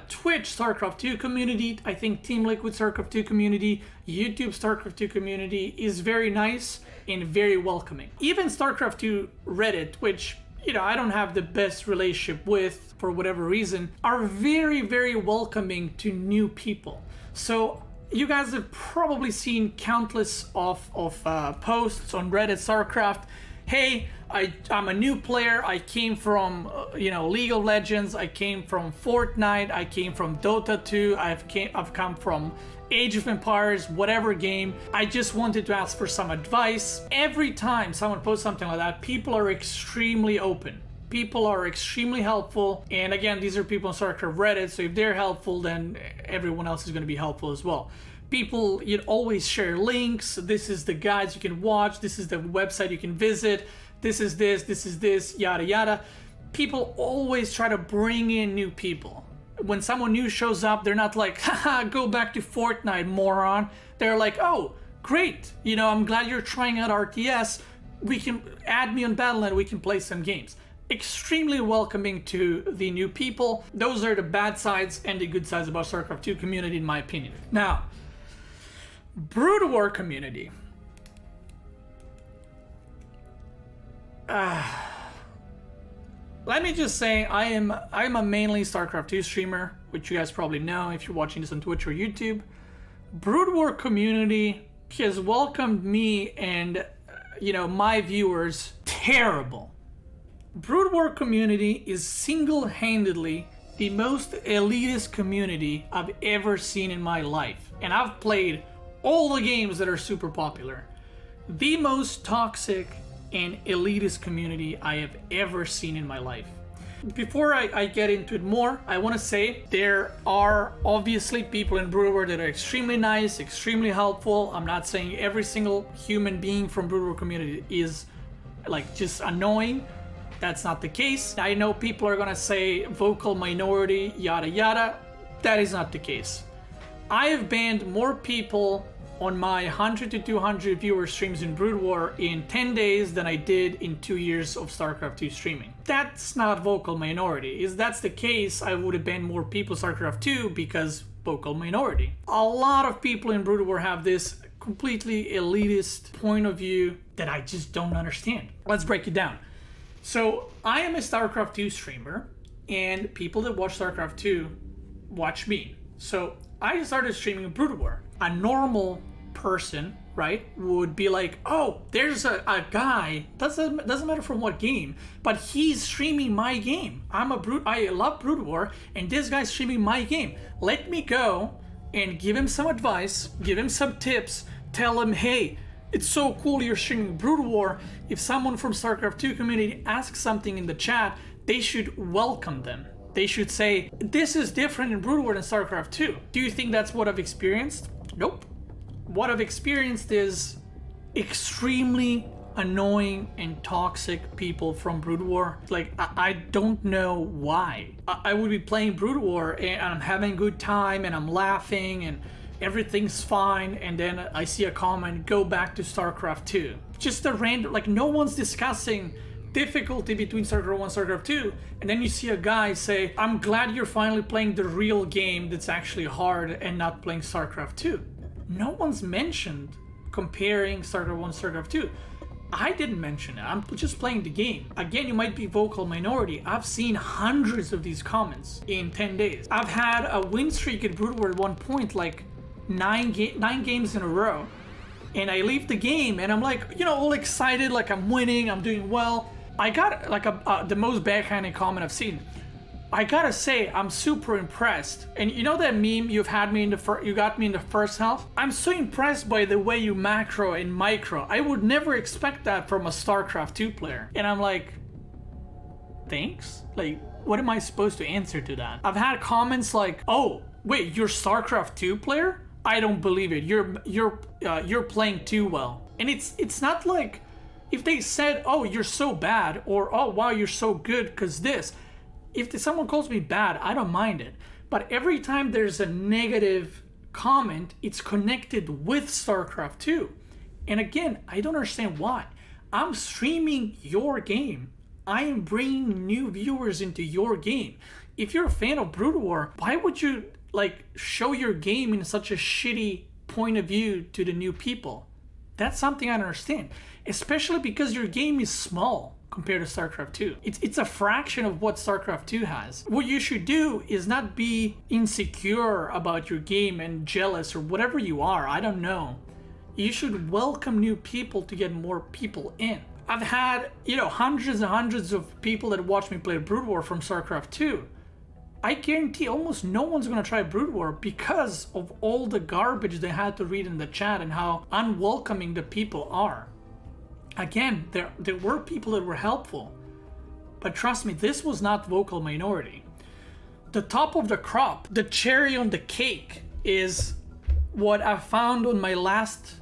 Twitch StarCraft 2 community, I think Team Liquid StarCraft 2 community, YouTube StarCraft 2 community is very nice and very welcoming. Even StarCraft 2 Reddit, which, you know, I don't have the best relationship with for whatever reason, are very, very welcoming to new people. So you guys have probably seen countless of posts on Reddit StarCraft. hey, I'm a new player. I came from, League of Legends. I came from Fortnite. I came from Dota 2. I've come from Age of Empires, whatever game. I just wanted to ask for some advice. Every time someone posts something like that, people are extremely open. People are extremely helpful. And again, these are people on StarCraft Reddit, so if they're helpful, then everyone else is going to be helpful as well. People, always share links. This is the guides you can watch. This is the website you can visit. This is this, yada yada. People always try to bring in new people. When someone new shows up, they're not like, haha, go back to Fortnite, moron. They're like, oh, great. I'm glad you're trying out RTS. We can add me on Battle.net. We can play some games. Extremely welcoming to the new people. Those are the bad sides and the good sides about StarCraft II community, in my opinion. Now, Brood War community. Let me just say, I'm a mainly StarCraft II streamer, which you guys probably know if you're watching this on Twitch or YouTube. Brood War community has welcomed me and, my viewers terrible. Brood War community is single-handedly the most elitist community I've ever seen in my life. And I've played all the games that are super popular. The most toxic and elitist community I have ever seen in my life. Before I get into it more, I want to say there are obviously people in Brood War that are extremely nice, extremely helpful. I'm not saying every single human being from Brood War community is just annoying. That's not the case. I know people are gonna say vocal minority, yada yada. That is not the case. I have banned more people on my 100 to 200 viewer streams in Brood War in 10 days than I did in 2 years of StarCraft II streaming. That's not vocal minority. If that's the case, I would have banned more people StarCraft II because vocal minority. A lot of people in Brood War have this completely elitist point of view that I just don't understand. Let's break it down. So I am a StarCraft II streamer, and people that watch StarCraft II watch me. So I started streaming Brood War. A normal person, right, would be like, oh, there's a guy, doesn't matter from what game, but he's streaming my game. I love Brood War, and this guy's streaming my game. Let me go and give him some advice, give him some tips, tell him, hey, it's so cool you're streaming Brood War. If someone from StarCraft II community asks something in the chat, they should welcome them. They should say, this is different in Brood War than StarCraft II. Do you think that's what I've experienced? Nope. What I've experienced is extremely annoying and toxic people from Brood War. I don't know why. I would be playing Brood War and I'm having a good time and I'm laughing and everything's fine, and then I see a comment, go back to StarCraft II. Just a random, no one's discussing difficulty between StarCraft 1 and StarCraft 2, and then you see a guy say, I'm glad you're finally playing the real game that's actually hard and not playing StarCraft 2. No one's mentioned comparing StarCraft 1 and StarCraft 2. I didn't mention it. I'm just playing the game. Again, you might be vocal minority. I've seen hundreds of these comments in 10 days. I've had a win streak at Brood War at one point, 9 games in a row, and I leave the game and I'm all excited, I'm winning, I'm doing well. I got the most backhanded comment I've seen. I gotta say, I'm super impressed. And you know that meme, you got me in the first half? I'm so impressed by the way you macro and micro. I would never expect that from a StarCraft II player. And I'm like, thanks? What am I supposed to answer to that? I've had comments like, oh, wait, you're StarCraft II player? I don't believe it. You're playing too well. And it's not like if they said, oh, you're so bad, or oh wow, you're so good because this. If someone calls me bad, I don't mind it. But every time there's a negative comment, it's connected with StarCraft II. And again, I don't understand why. I'm streaming your game. I am bringing new viewers into your game. If you're a fan of Brood War, why would you show your game in such a shitty point of view to the new people? That's something I don't understand, especially because your game is small compared to StarCraft 2. It's a fraction of what StarCraft 2 has. What you should do is not be insecure about your game and jealous or whatever you are, I don't know. You should welcome new people to get more people in. I've had, you know, hundreds and hundreds of people that watch me play Brood War from StarCraft II. I guarantee almost no one's gonna try Brood War because of all the garbage they had to read in the chat and how unwelcoming the people are. Again, there were people that were helpful, but trust me, this was not vocal minority. The top of the crop, the cherry on the cake, is what I found on my last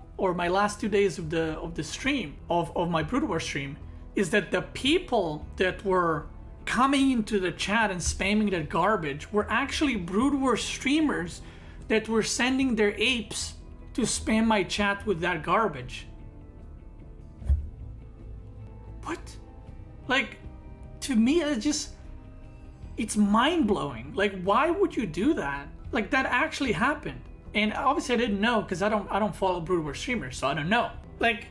2 days of the stream of my Brood War stream, is that the people that were coming into the chat and spamming that garbage were actually Brood War streamers that were sending their apes to spam my chat with that garbage. What? Like, to me, it's mind-blowing. Like, why would you do that? Like, that actually happened. And obviously I didn't know because I don't follow Brood War streamers, so I don't know. Like,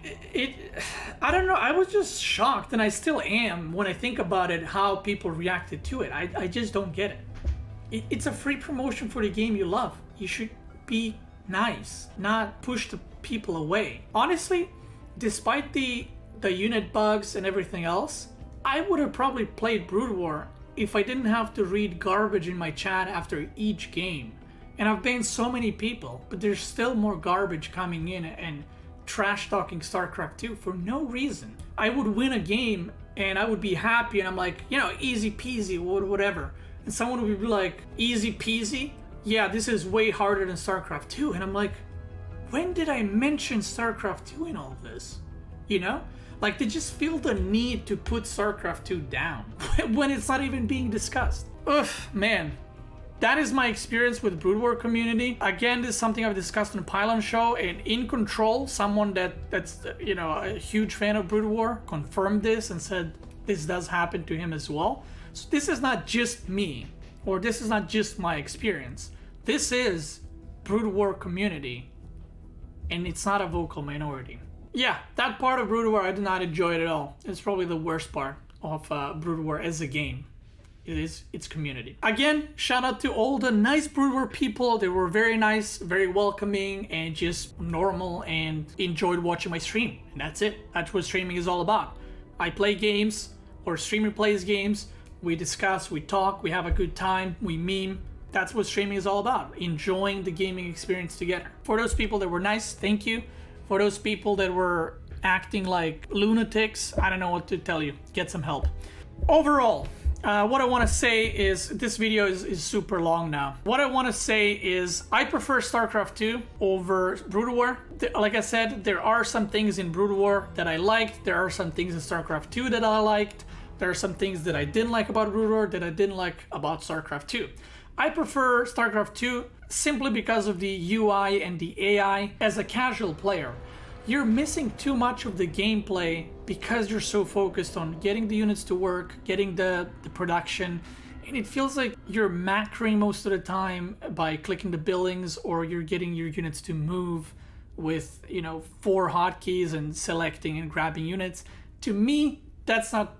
I don't know, I was just shocked, and I still am when I think about it, how people reacted to it. I just don't get it. It's a free promotion for the game you love. You should be nice, not push the people away. Honestly, despite the unit bugs and everything else, I would have probably played Brood War if I didn't have to read garbage in my chat after each game. And I've banned so many people, but there's still more garbage coming in and trash talking StarCraft II for no reason. I would win a game and I would be happy and I'm like, you know, easy peasy, whatever. And someone would be like, easy peasy? Yeah, this is way harder than StarCraft II. And I'm like, when did I mention StarCraft II in all of this? You know? Like, they just feel the need to put StarCraft II down when it's not even being discussed. Ugh, man. That is my experience with Brood War community. Again, this is something I've discussed on Pylon Show, and In Control, someone that's you know, a huge fan of Brood War, confirmed this and said this does happen to him as well. So this is not just me, or this is not just my experience. This is Brood War community, and it's not a vocal minority. Yeah, that part of Brood War I did not enjoy it at all. It's probably the worst part of Brood War as a game. It's community. Again, shout out to all the nice Brood War people. They were very nice, very welcoming, and just normal, and enjoyed watching my stream. And that's it. That's what streaming is all about. I play games, or streamer plays games. We discuss, we talk, we have a good time, we meme. That's what streaming is all about. Enjoying the gaming experience together. For those people that were nice, thank you. For those people that were acting like lunatics, I don't know what to tell you. Get some help. Overall, what I want to say is, this video is super long now. What I want to say is, I prefer StarCraft II over Brood War. Like I said, there are some things in Brood War that I liked. There are some things in StarCraft II that I liked. There are some things that I didn't like about Brood War that I didn't like about StarCraft II. I prefer StarCraft II simply because of the UI and the AI. As a casual player, you're missing too much of the gameplay because you're so focused on getting the units to work, getting the production, and it feels like you're macroing most of the time by clicking the buildings, or you're getting your units to move with, you know, 4 hotkeys and selecting and grabbing units. To me, that's not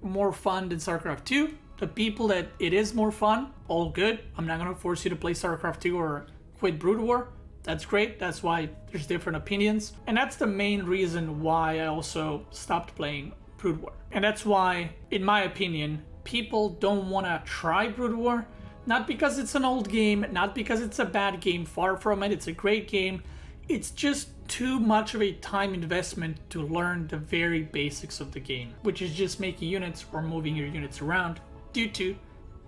more fun than StarCraft II. The people that it is more fun, all good. I'm not gonna force you to play StarCraft II or quit Brood War. That's great. That's why there's different opinions. And that's the main reason why I also stopped playing Brood War. And that's why, in my opinion, people don't want to try Brood War. Not because it's an old game, not because it's a bad game, far from it. It's a great game. It's just too much of a time investment to learn the very basics of the game, which is just making units or moving your units around due to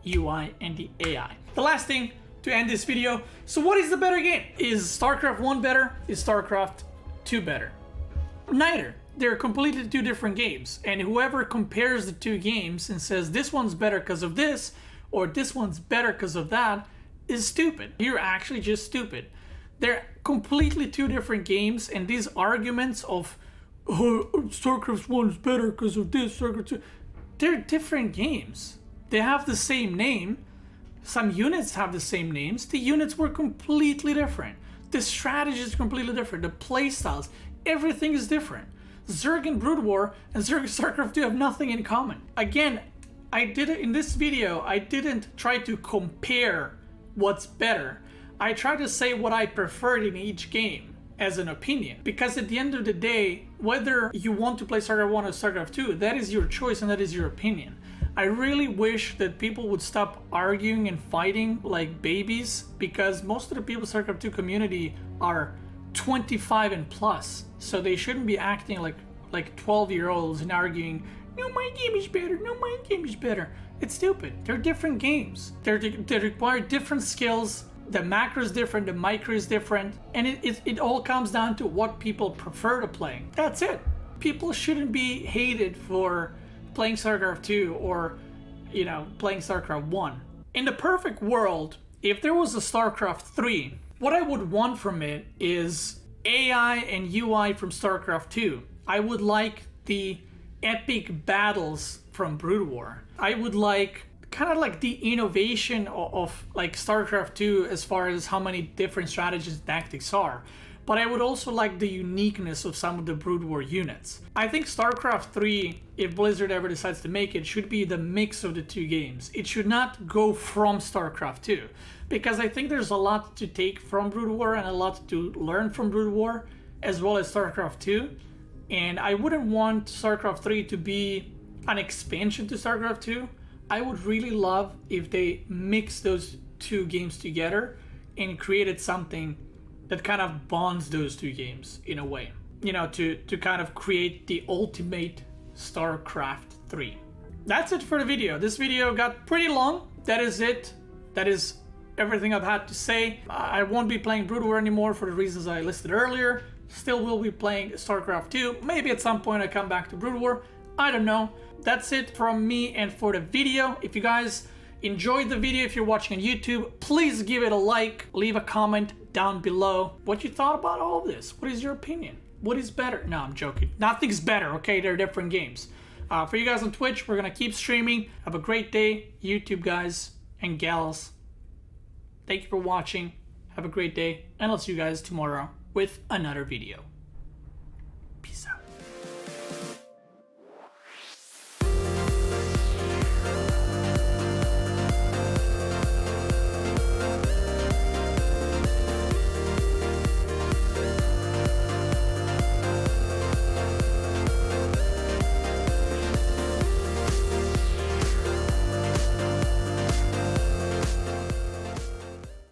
UI and the AI. The last thing to end this video. So what is the better game? Is StarCraft 1 better? Is StarCraft 2 better? Neither. They're completely 2 different games. And whoever compares the 2 games and says this one's better because of this, or this one's better because of that, is stupid. You're actually just stupid. They're completely 2 different games, and these arguments of, oh, StarCraft 1 is better because of this, StarCraft 2, they're different games. They have the same name. Some units have the same names. The units were completely different. The strategy is completely different. The playstyles, everything is different. Zerg and Brood War and Zerg and StarCraft 2 have nothing in common. Again, I did it in this video. I didn't try to compare what's better. I tried to say what I preferred in each game. as an opinion. Because at the end of the day, whether you want to play StarCraft 1 or StarCraft 2, that is your choice and that is your opinion. I really wish that people would stop arguing and fighting like babies, because most of the people in the StarCraft 2 community are 25 and plus, so they shouldn't be acting like 12-year-olds and arguing, no, my game is better, no, my game is better. It's stupid. They're different games. They require different skills. The macro is different, the micro is different, and it all comes down to what people prefer to play. That's it. People shouldn't be hated for playing StarCraft 2 or, you know, playing StarCraft 1. In the perfect world, if there was a StarCraft 3, what I would want from it is AI and UI from StarCraft 2. I would like the epic battles from Brood War. I would like kind of like the innovation of like StarCraft 2 as far as how many different strategies and tactics are. But I would also like the uniqueness of some of the Brood War units. I think StarCraft 3, if Blizzard ever decides to make it, should be the mix of the two games. It should not go from StarCraft 2, because I think there's a lot to take from Brood War and a lot to learn from Brood War, as well as StarCraft 2. And I wouldn't want StarCraft 3 to be an expansion to StarCraft 2. I would really love if they mix those two games together and created something that kind of bonds those two games in a way, you know, to kind of create the ultimate StarCraft 3. That's it for the video. This video got pretty long. That is it. That is everything I've had to say. I won't be playing Brood War anymore for the reasons I listed earlier. Still will be playing StarCraft 2. Maybe at some point I come back to Brood War. I don't know. That's it from me and for the video. If you guys enjoyed the video, if you're watching on YouTube, please give it a like, leave a comment down below what you thought about all of this. What is your opinion? What is better? No, I'm joking. Nothing's better, okay? They're different games. For you guys on Twitch, we're gonna keep streaming. Have a great day, YouTube guys and gals. Thank you for watching. Have a great day, and I'll see you guys tomorrow with another video. Peace out.